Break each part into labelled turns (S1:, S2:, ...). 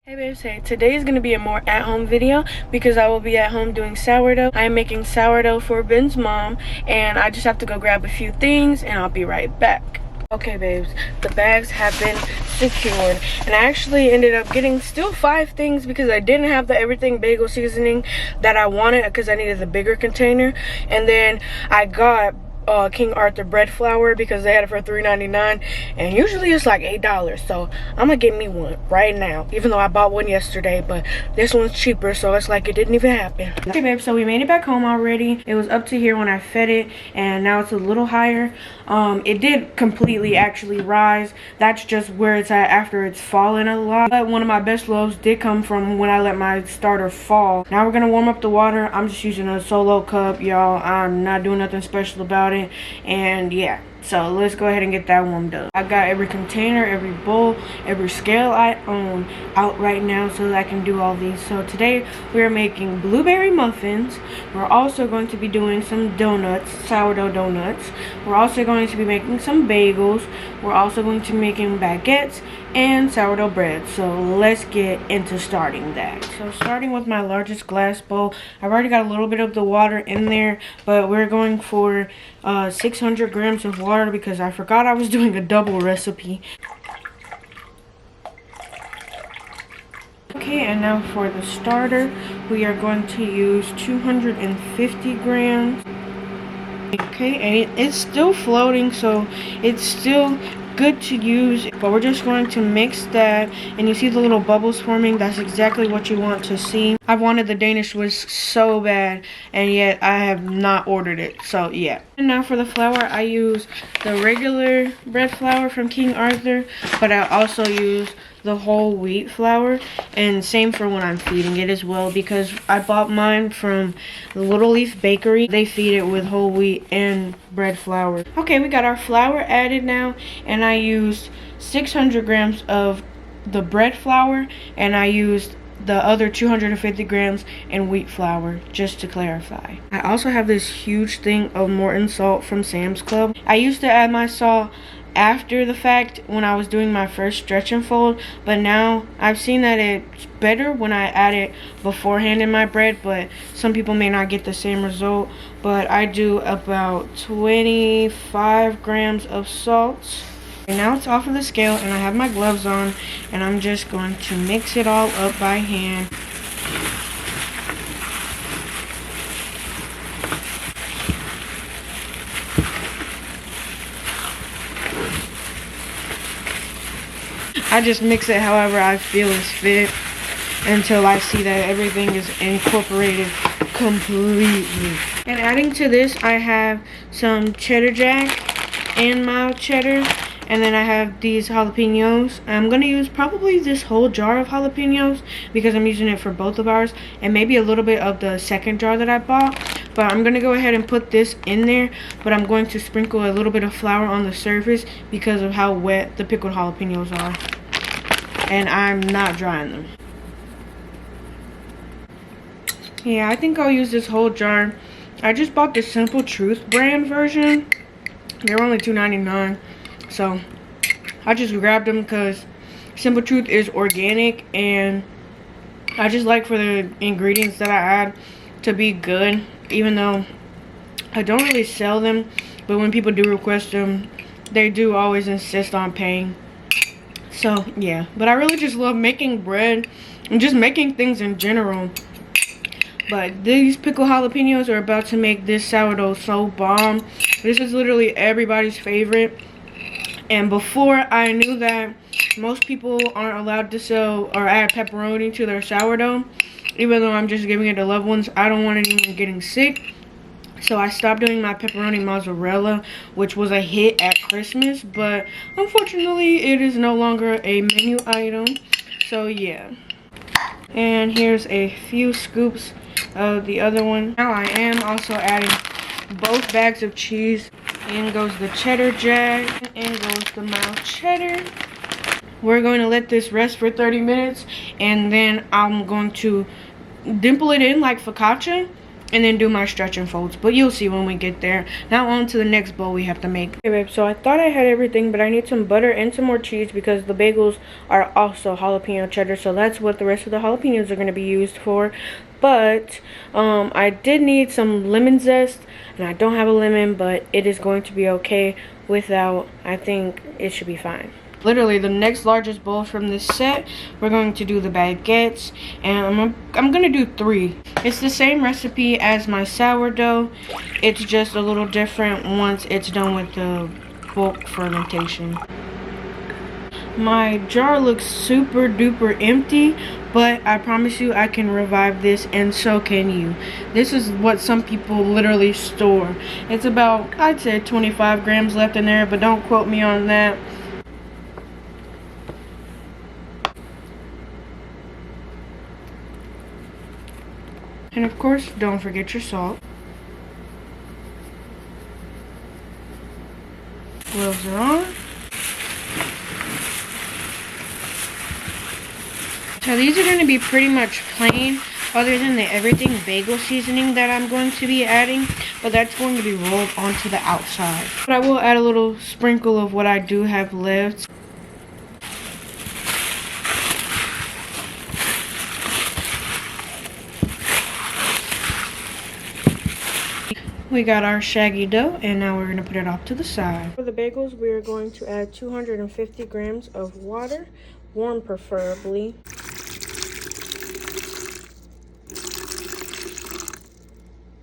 S1: Hey babes, hey, today is going to be a more at-home video because I will be at home doing sourdough. I am making sourdough for Ben's mom and I just have to go grab a few things and I'll be right back. Okay babes, the bags have been secured and I actually ended up getting still 5 things because I didn't have the everything bagel seasoning that I wanted because I needed the bigger container, and then I got King Arthur bread flour because they had it for $3.99 and usually it's like $8, so I'm gonna get me one right now, even though I bought one yesterday, but this one's cheaper, so it's like it didn't even happen. Okay babe, so we made it back home already. It was up to here when I fed it and now it's a little higher. It did completely actually rise. That's just where it's at after it's fallen a lot, but one of my best loaves did come from when I let my starter fall. Now we're gonna warm up the water. I'm just using a solo cup, y'all. I'm not doing nothing special about it. And yeah, so let's go ahead and get that warmed up. I got every container, every bowl, every scale I own out right now so that I can do all these. So today we are making blueberry muffins. We're also going to be doing some donuts, sourdough donuts. We're also going to be making some bagels. We're also going to be making baguettes and sourdough bread. So let's get into starting that. So starting with my largest glass bowl, I've already got a little bit of the water in there, but we're going for 600 grams of water because I forgot I was doing a double recipe. Okay, and now for the starter, we are going to use 250 grams. Okay, and it's still floating, so it's still good to use, but we're just going to mix that, and you see the little bubbles forming. That's exactly what you want to see. I wanted the Danish whisk so bad, and yet I have not ordered it, so yeah. And now for the flour, I use the regular bread flour from King Arthur, but I also use the whole wheat flour, and same for when I'm feeding it as well, because I bought mine from the Little Leaf Bakery. They feed it with whole wheat and bread flour. Okay, we got our flour added now, and I used 600 grams of the bread flour, and I used the other 250 grams in wheat flour, just to clarify. I also have this huge thing of Morton salt from Sam's Club. I used to add my salt after the fact when I was doing my first stretch and fold, but now I've seen that it's better when I add it beforehand in my bread, but some people may not get the same result. But I do about 25 grams of salt. And now it's off of the scale and I have my gloves on, and I'm just going to mix it all up by hand. I just mix it however I feel is fit until I see that everything is incorporated completely. And adding to this, I have some cheddar jack and mild cheddar, and then I have these jalapenos. I'm going to use probably this whole jar of jalapenos because I'm using it for both of ours, and maybe a little bit of the second jar that I bought. But I'm going to go ahead and put this in there, but I'm going to sprinkle a little bit of flour on the surface because of how wet the pickled jalapenos are. And I'm not drying them. Yeah, I think I'll use this whole jar. I just bought the Simple Truth brand version. They were only $2.99. So I just grabbed them because Simple Truth is organic, and I just like for the ingredients that I add to be good, even though I don't really sell them, but when people do request them, they do always insist on paying. So yeah, but I really just love making bread and just making things in general. But these pickled jalapenos are about to make this sourdough so bomb. This is literally everybody's favorite. And before, I knew that most people aren't allowed to sell or add pepperoni to their sourdough, even though I'm just giving it to loved ones. I don't want anyone getting sick. So I stopped doing my pepperoni mozzarella, which was a hit at Christmas, but unfortunately it is no longer a menu item. So yeah. And here's a few scoops of the other one. Now I am also adding both bags of cheese. In goes the cheddar jack, in goes the mild cheddar. We're going to let this rest for 30 minutes, and then I'm going to dimple it in like focaccia. and then do my stretch and folds, but you'll see when we get there. Now on to the next bowl we have to make. Okay babe, so I thought I had everything, but I need some butter and some more cheese because the bagels are also jalapeno cheddar, so that's what the rest of the jalapenos are going to be used for. But I did need some lemon zest, and I don't have a lemon, but it is going to be okay without. I think it should be fine. Literally the next largest bowl from this set, we're going to do the baguettes, and I'm gonna do 3. It's the same recipe as my sourdough, it's just a little different once it's done with the bulk fermentation. My jar looks super duper empty, but I promise you I can revive this, and so can you. This is what some people literally store. It's about, I'd say 25 grams left in there, but don't quote me on that. And of course, don't forget your salt. Gloves are on. So these are going to be pretty much plain, other than the everything bagel seasoning that I'm going to be adding, but that's going to be rolled onto the outside. But I will add a little sprinkle of what I do have left. We got our shaggy dough, and now we're going to put it off to the side. For the bagels, we are going to add 250 grams of water, warm preferably.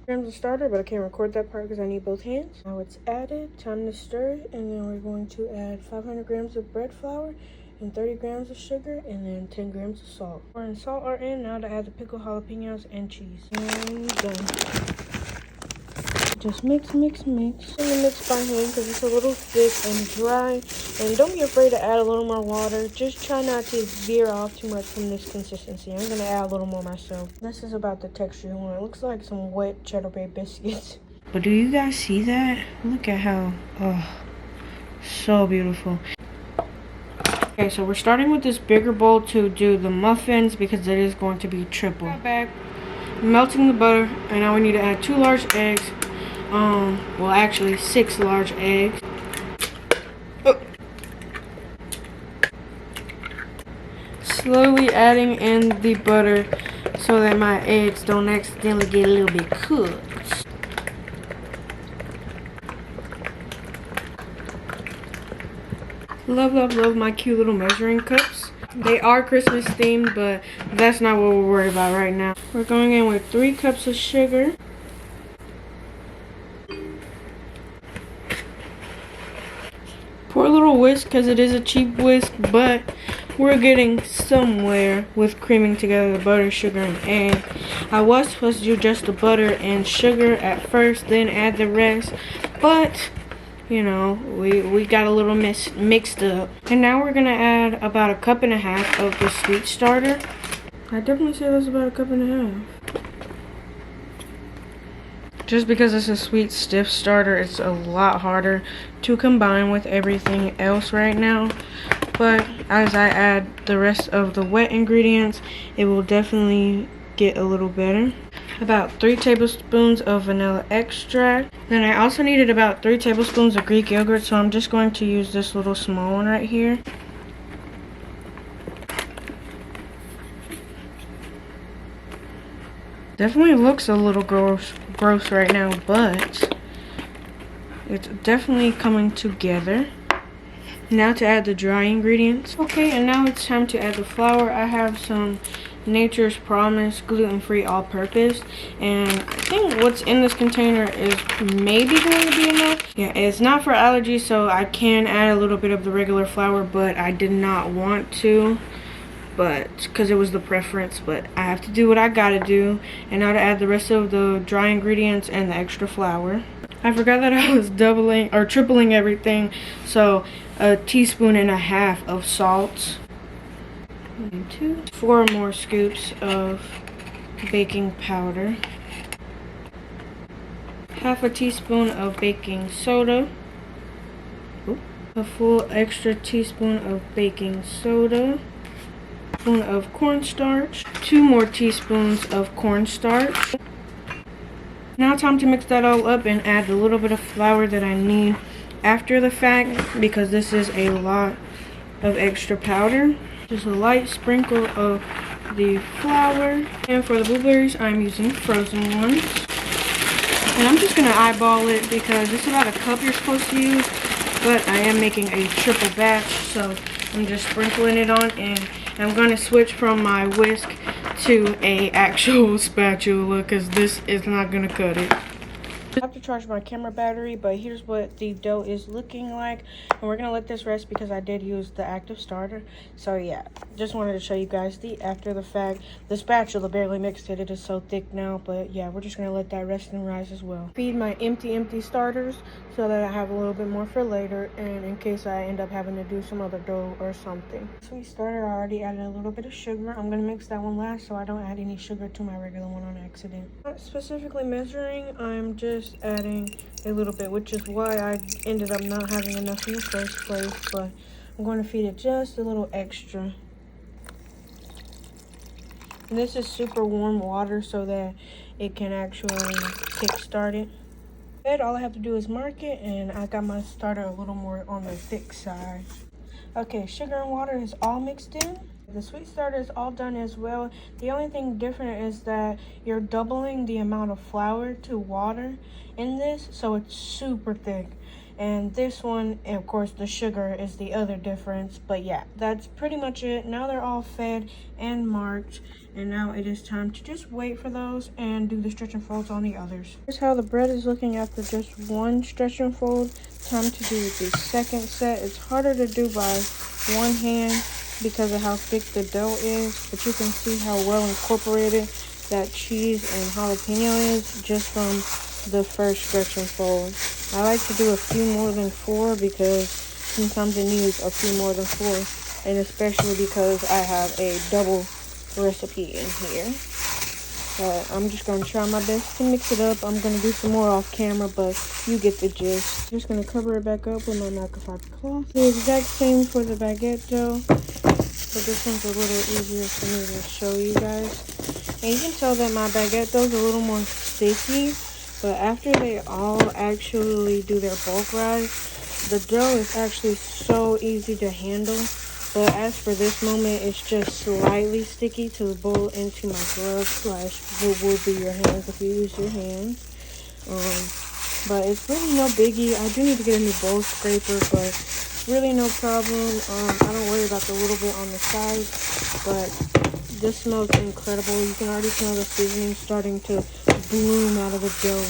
S1: Grams of starter, but I can't record that part because I need both hands. Now it's added, time to stir, and then we're going to add 500 grams of bread flour and 30 grams of sugar, and then 10 grams of salt. Water and salt are in. Now to add the pickled jalapenos and cheese. And done. Just mix, mix, mix. I'm gonna mix by hand because it's a little thick and dry. And don't be afraid to add a little more water. Just try not to veer off too much from this consistency. I'm gonna add a little more myself. This is about the texture you want. It looks like some wet cheddar bay biscuits. But do you guys see that? Look at how, oh, so beautiful. Okay, so we're starting with this bigger bowl to do the muffins because it is going to be triple. Back, melting the butter, and now we need to add 2 large eggs. Well, actually 6 large eggs. Oh. Slowly adding in the butter so that my eggs don't accidentally get a little bit cooked. Love, love, love my cute little measuring cups. They are Christmas themed, but that's not what we're worried about right now. We're going in with 3 cups of sugar. Pour a little whisk because it is a cheap whisk, but we're getting somewhere with creaming together the butter, sugar, and egg. I was supposed to do just the butter and sugar at first, then add the rest, but you know, we got a little mixed up. And now we're gonna add about 1.5 cups of the sweet starter. I definitely say that's about 1.5 cups. Just because it's a sweet stiff starter, it's a lot harder to combine with everything else right now. But as I add the rest of the wet ingredients, it will definitely get a little better. About 3 tablespoons of vanilla extract. Then I also needed about 3 tablespoons of Greek yogurt, so I'm just going to use this little small one right here. Definitely looks a little gross right now, but it's definitely coming together. Now to add the dry ingredients. Okay, and now it's time to add the flour. I have some Nature's Promise gluten-free all-purpose, and I think what's in this container is maybe going to be enough. Yeah, it's not for allergies, so I can add a little bit of the regular flour, but I did not want to, but because it was the preference. But I have to do what I gotta do. And now to add the rest of the dry ingredients and the extra flour. I forgot that I was doubling or tripling everything, so 1.5 teaspoons of salt. 4 more scoops of baking powder, 1/2 teaspoon of baking soda, a full extra teaspoon of baking soda, a spoon of cornstarch, 2 more teaspoons of cornstarch, Now time to mix that all up and add a little bit of flour that I need after the fact, because this is a lot of extra powder. Just a light sprinkle of the flour. And for the blueberries, I'm using frozen ones. And I'm just gonna eyeball it because it's about a cup you're supposed to use, but I am making a triple batch, so I'm just sprinkling it on, and I'm gonna switch from my whisk to a actual spatula because this is not gonna cut it. I have to charge my camera battery, but here's what the dough is looking like, and we're gonna let this rest because I did use the active starter. So yeah, just wanted to show you guys the after the fact. The spatula barely mixed it, it is so thick now, but yeah, we're just gonna let that rest and rise as well. Feed my empty starters so that I have a little bit more for later, and in case I end up having to do some other dough or something. Sweet starter, I already added a little bit of sugar. I'm gonna mix that one last so I don't add any sugar to my regular one on accident. Not specifically measuring, I'm just adding a little bit, which is why I ended up not having enough in the first place, but I'm going to feed it just a little extra. And this is super warm water so that it can actually kick-start it. All I have to do is mark it, and I got my starter a little more on the thick side. Okay, sugar and water is all mixed in. The sweet starter is all done as well. The only thing different is that you're doubling the amount of flour to water in this, so it's super thick. And this one, and of course the sugar is the other difference. But yeah, that's pretty much it. Now they're all fed and marked, and now it is time to just wait for those and do the stretch and folds on the others. Here's how the bread is looking after just one stretch and fold. Time to do the second set. It's harder to do by one hand because of how thick the dough is, but you can see how well incorporated that cheese and jalapeno is just from the first stretch and fold. I like to do a few more than 4 because sometimes it needs a few more than 4, and especially because I have a double recipe in here. But I'm just going to try my best to mix it up. I'm going to do some more off camera, but you get the gist. Just going to cover it back up with my microfiber cloth. The exact same for the baguette dough. So this one's a little easier for me to show you guys. And you can tell that my baguette dough is a little more sticky, but after they all actually do their bulk rise, the dough is actually so easy to handle. But as for this moment, it's just slightly sticky to bowl into my glove slash what will be your hands if you use your hands. But it's really no biggie. I do need to get a new bowl scraper, but really no problem. I don't worry about the little bit on the side, but this smells incredible. You can already smell the seasoning starting to bloom out of the dough.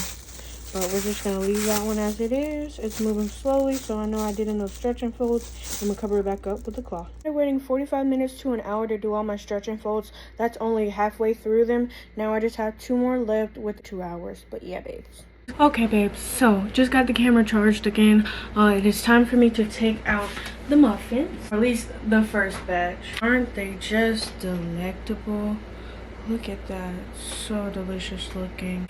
S1: But we're just going to leave that one as it is. It's moving slowly, so I know I did enough stretch and folds. I'm going to cover it back up with the cloth. I'm waiting 45 minutes to an hour to do all my stretch and folds. That's only halfway through them. Now I just have 2 more left with 2 hours. But yeah, babes. Okay, babes. So, just got the camera charged again. It is time for me to take out the muffins. Or at least the first batch. Aren't they just delectable? Look at that. So delicious looking.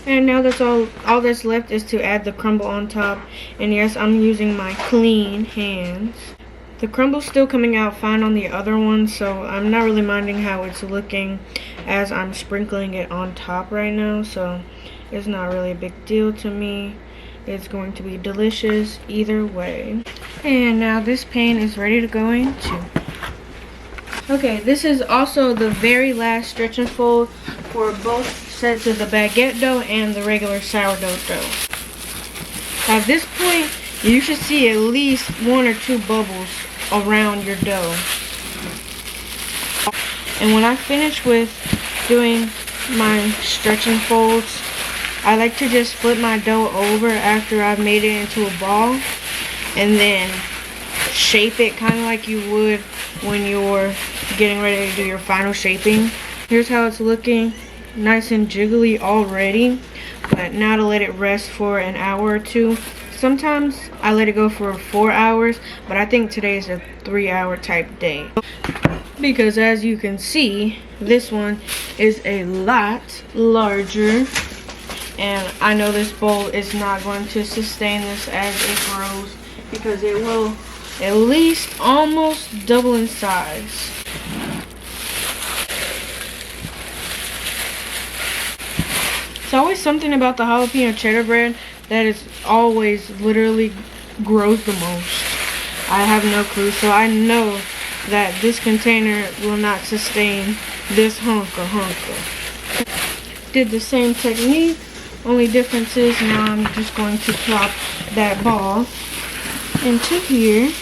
S1: And now that's all that's left is to add the crumble on top. And yes, I'm using my clean hands. The crumble's still coming out fine on the other one, so I'm not really minding how it's looking as I'm sprinkling it on top right now. So it's not really a big deal to me. It's going to be delicious either way. And now this pan is ready to go into. Okay, this is also the very last stretch and fold for both sets of the baguette dough and the regular sourdough dough. At this point, you should see at least 1 or 2 bubbles around your dough. And when I finish with doing my stretch and folds, I like to just flip my dough over after I've made it into a ball and then shape it kind of like you would when you're getting ready to do your final shaping. Here's how it's looking. Nice and jiggly already, but now to let it rest for an hour or 2 sometimes I let it go for 4 hours, but I think today is a 3-hour type day. Because as you can see, this one is a lot larger. And I know this bowl is not going to sustain this as it grows, because it will at least almost double in size. It's always something about the jalapeno cheddar bread that is always literally grows the most. I have no clue, so I know that this container will not sustain this hunker. Did the same technique, only difference is now I'm just going to plop that ball into here.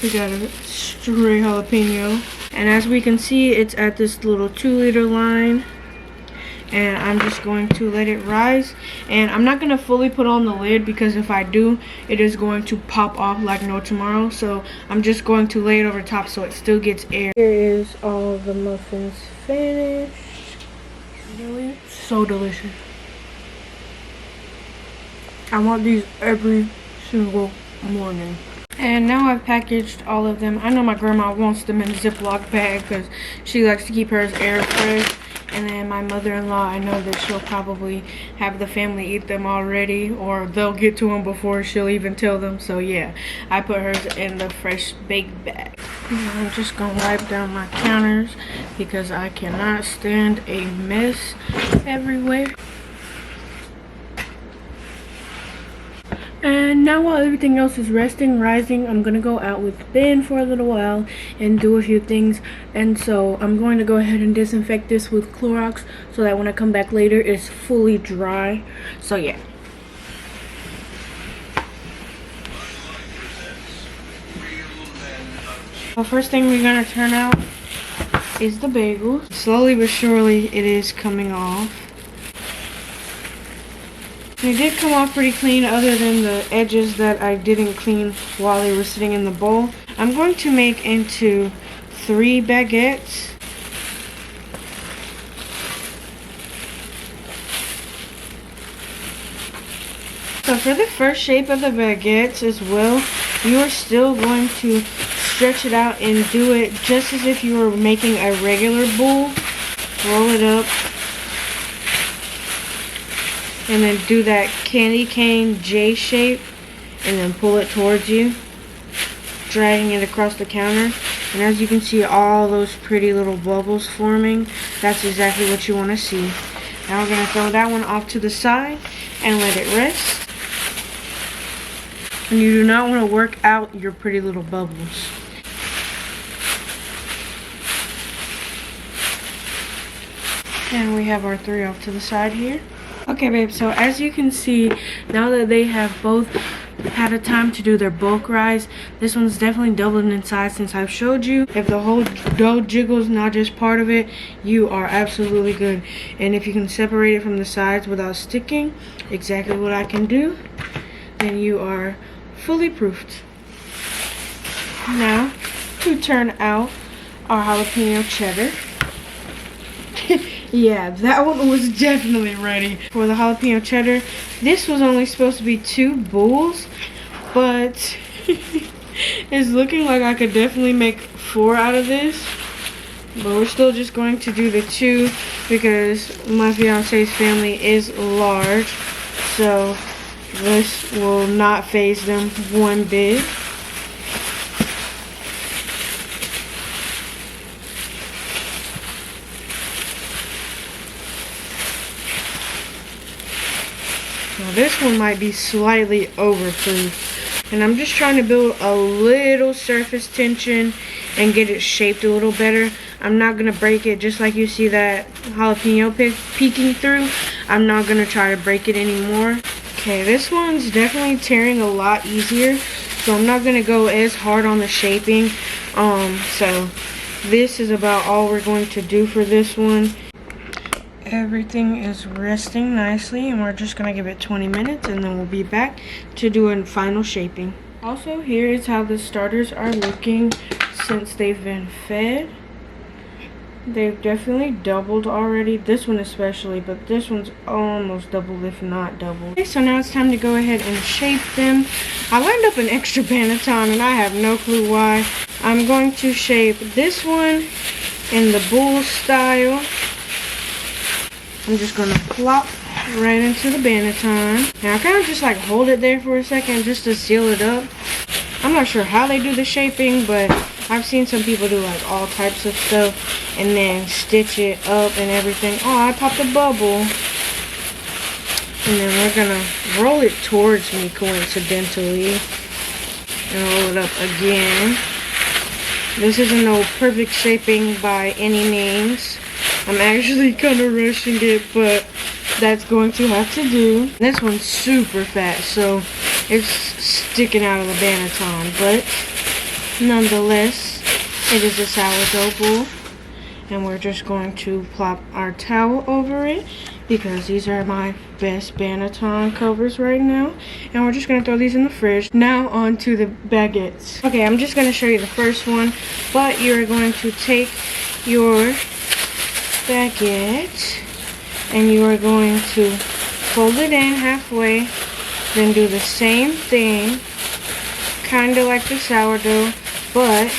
S1: We got a stray jalapeno, and as we can see, it's at this little 2-liter line. And I'm just going to let it rise, and I'm not going to fully put on the lid, because if I do, it is going to pop off like no tomorrow. So I'm just going to lay it over top so it still gets air. Here is all the muffins finished. Really so delicious. I want these every single morning. And now I've packaged all of them. I know my grandma wants them in a Ziploc bag because she likes to keep hers air fresh. And then my mother-in-law, I know that she'll probably have the family eat them already, or they'll get to them before she'll even tell them. So yeah, I put hers in the fresh baked bag. And I'm just gonna wipe down my counters because I cannot stand a mess everywhere. And now while everything else is resting, rising, I'm going to go out with Ben for a little while and do a few things. And so I'm going to go ahead and disinfect this with Clorox so that when I come back later, it's fully dry. So yeah. The first thing we're going to turn out is the bagel. Slowly but surely it is coming off. It did come off pretty clean, other than the edges that I didn't clean while they were sitting in the bowl. I'm going to make into 3 baguettes. So for the first shape of the baguettes as well, you are still going to stretch it out and do it just as if you were making a regular bowl. Roll it up. And then do that candy cane J shape and then pull it towards you, dragging it across the counter. And as you can see, all those pretty little bubbles forming, that's exactly what you want to see. Now we're going to throw that one off to the side and let it rest. And you do not want to work out your pretty little bubbles. And we have our 3 off to the side here. Okay, babe, so as you can see, now that they have both had a time to do their bulk rise, this one's definitely doubled in size since I've showed you. If the whole dough jiggles, not just part of it, you are absolutely good. And if you can separate it from the sides without sticking, exactly what I can do, then you are fully proofed. Now, to turn out our jalapeno cheddar. Yeah, that one was definitely ready. For the jalapeno cheddar, this was only supposed to be 2 bowls, but it's looking like I could definitely make 4 out of this. But we're still just going to do the 2 because my fiance's family is large, so this will not faze them one bit. Now this one might be slightly overproof, and I'm just trying to build a little surface tension and get it shaped a little better. I'm not going to break it, just like you see that jalapeno peeking through. I'm not going to try to break it anymore. Okay, this one's definitely tearing a lot easier, so I'm not going to go as hard on the shaping. So this is about all we're going to do for this one. Everything is resting nicely, and we're just going to give it 20 minutes, and then we'll be back to do a final shaping. Also, here is how the starters are looking since they've been fed. They've definitely doubled already. This one especially, but this one's almost doubled, if not doubled. Okay, so now it's time to go ahead and shape them. I lined up an extra banneton and I have no clue why. I'm going to shape this one in the bull style. I'm just gonna plop right into the banneton. Now I kind of just like hold it there for a second just to seal it up. I'm not sure how they do the shaping, but I've seen some people do like all types of stuff and then stitch it up and everything. Oh, I popped a bubble. And then we're gonna roll it towards me coincidentally. And roll it up again. This isn't no perfect shaping by any means. I'm actually kind of rushing it, but that's going to have to do. This one's super fat, so it's sticking out of the banneton, but nonetheless, it is a sourdough bowl, and we're just going to plop our towel over it because these are my best banneton covers right now, and we're just going to throw these in the fridge. Now on to the baguettes. Okay, I'm just going to show you the first one, but you're going to take your baguette and you are going to fold it in halfway, then do the same thing, kind of like the sourdough, but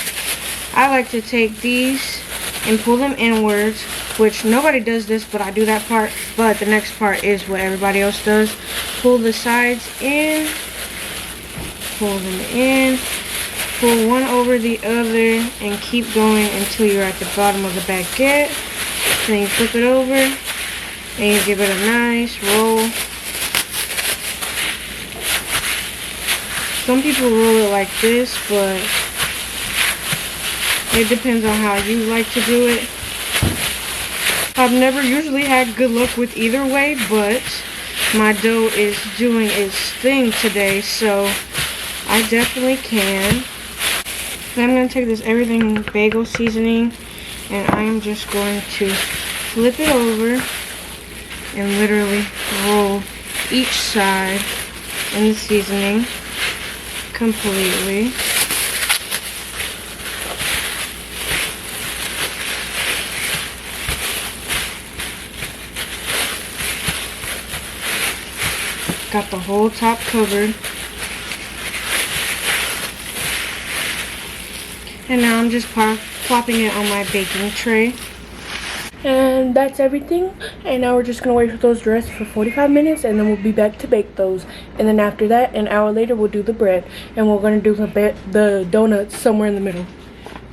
S1: I like to take these and pull them inwards, which nobody does this, but I do that part. But the next part is what everybody else does. Pull the sides in, pull them in, pull one over the other, and keep going until you're at the bottom of the baguette. Then you flip it over, and you give it a nice roll. Some people roll it like this, but it depends on how you like to do it. I've never usually had good luck with either way, but my dough is doing its thing today, so I definitely can. Then I'm going to take this everything bagel seasoning, and I am just going to flip it over and literally roll each side in the seasoning completely. Got the whole top covered. And now I'm just plopping it on my baking tray. And that's everything. And now we're just going to wait for those to rest for 45 minutes. And then we'll be back to bake those. And then after that, an hour later, we'll do the bread. And we're going to do the donuts somewhere in the middle.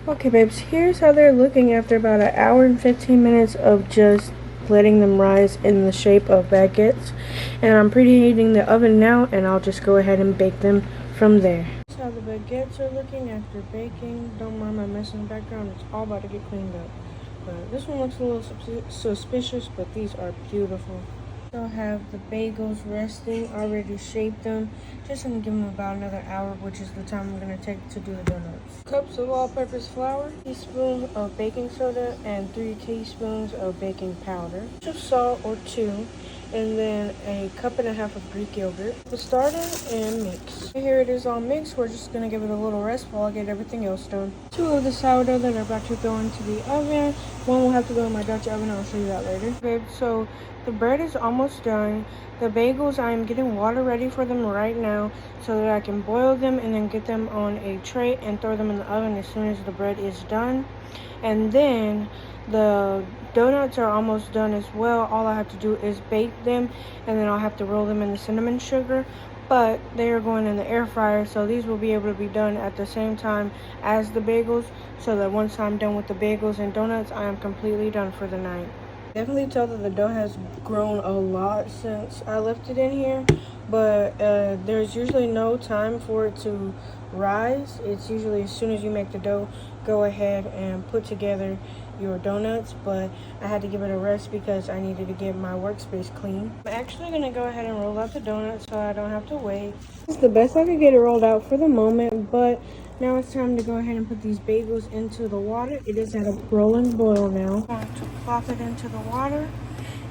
S1: Okay, babes. Here's how they're looking after about an hour and 15 minutes of just letting them rise in the shape of baguettes. And I'm preheating the oven now. And I'll just go ahead and bake them from there. That's how the baguettes are looking after baking. Don't mind my mess in the background. It's all about to get cleaned up. But this one looks a little suspicious, but these are beautiful. I'll have the bagels resting, already shaped them. Just gonna give them about another hour, which is the time I'm gonna take to do the donuts. Cups of all-purpose flour, teaspoon of baking soda, and 3 teaspoons of baking powder. A pinch of salt or 2, and then a cup and a half of Greek yogurt. The starter and mix. Here it is all mixed. We're just gonna give it a little rest while I get everything else done. 2 of the sourdough that are about to go into the oven. 1 will have to go in my Dutch oven. I'll show you that later. Okay, so the bread is almost done. The bagels, I'm getting water ready for them right now so that I can boil them and then get them on a tray and throw them in the oven as soon as the bread is done. And then the donuts are almost done as well. All I have to do is bake them, and then I'll have to roll them in the cinnamon sugar. But they are going in the air fryer, so these will be able to be done at the same time as the bagels, so that once I'm done with the bagels and donuts, I am completely done for the night. Definitely tell that the dough has grown a lot since I left it in here, but there's usually no time for it to rise. It's usually as soon as you make the dough, go ahead and put together your donuts, but I had to give it a rest because I needed to get my workspace clean. I'm actually going to go ahead and roll out the donuts so I don't have to wait. It's the best I could get it rolled out for the moment, but now it's time to go ahead and put these bagels into the water. It is at a rolling boil now. I'm going to plop it into the water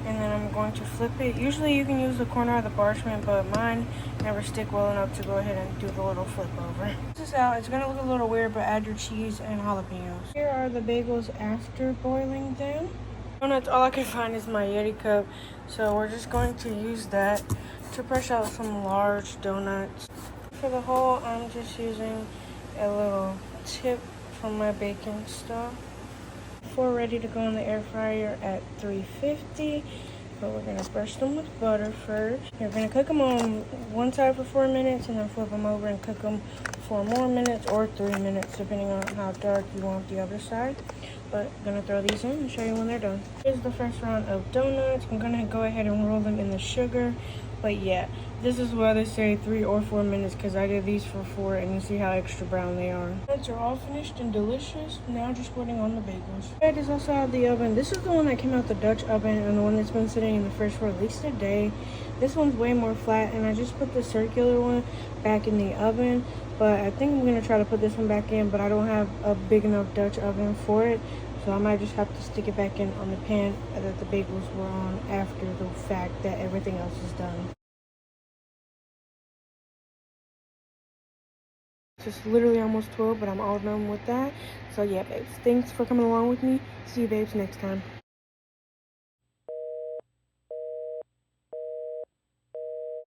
S1: and then I'm going to flip it. Usually you can use the corner of the parchment, but mine never stick well enough to go ahead and do the little flip over. This is out. It's gonna look a little weird, but add your cheese and jalapenos. Here are the bagels after boiling them. Donuts, all I can find is my Yeti cup, so we're just going to use that to press out some large donuts. For the hole, I'm just using a little tip from my baking stuff. Four ready to go in the air fryer at 350, but we're gonna brush them with butter first. You're gonna cook them on one side for 4 minutes and then flip them over and cook them 4 more minutes or 3 minutes, depending on how dark you want the other side. But I'm gonna throw these in and show you when they're done. Here's the first round of donuts. I'm gonna go ahead and roll them in the sugar. But yeah, this is why they say 3 or 4 minutes, because I did these for 4 and you see how extra brown they are. Donuts are all finished and delicious. Now just putting on the bagels. Bread is also out of the oven. This is the one that came out the Dutch oven and the one that's been sitting in the fridge for at least a day. This one's way more flat, and I just put the circular one back in the oven. But I think I'm gonna try to put this one back in, but I don't have a big enough Dutch oven for it. So I might just have to stick it back in on the pan that the bagels were on after the fact that everything else is done. It's literally almost 12, but I'm all done with that. So yeah, babes, thanks for coming along with me. See you babes next time.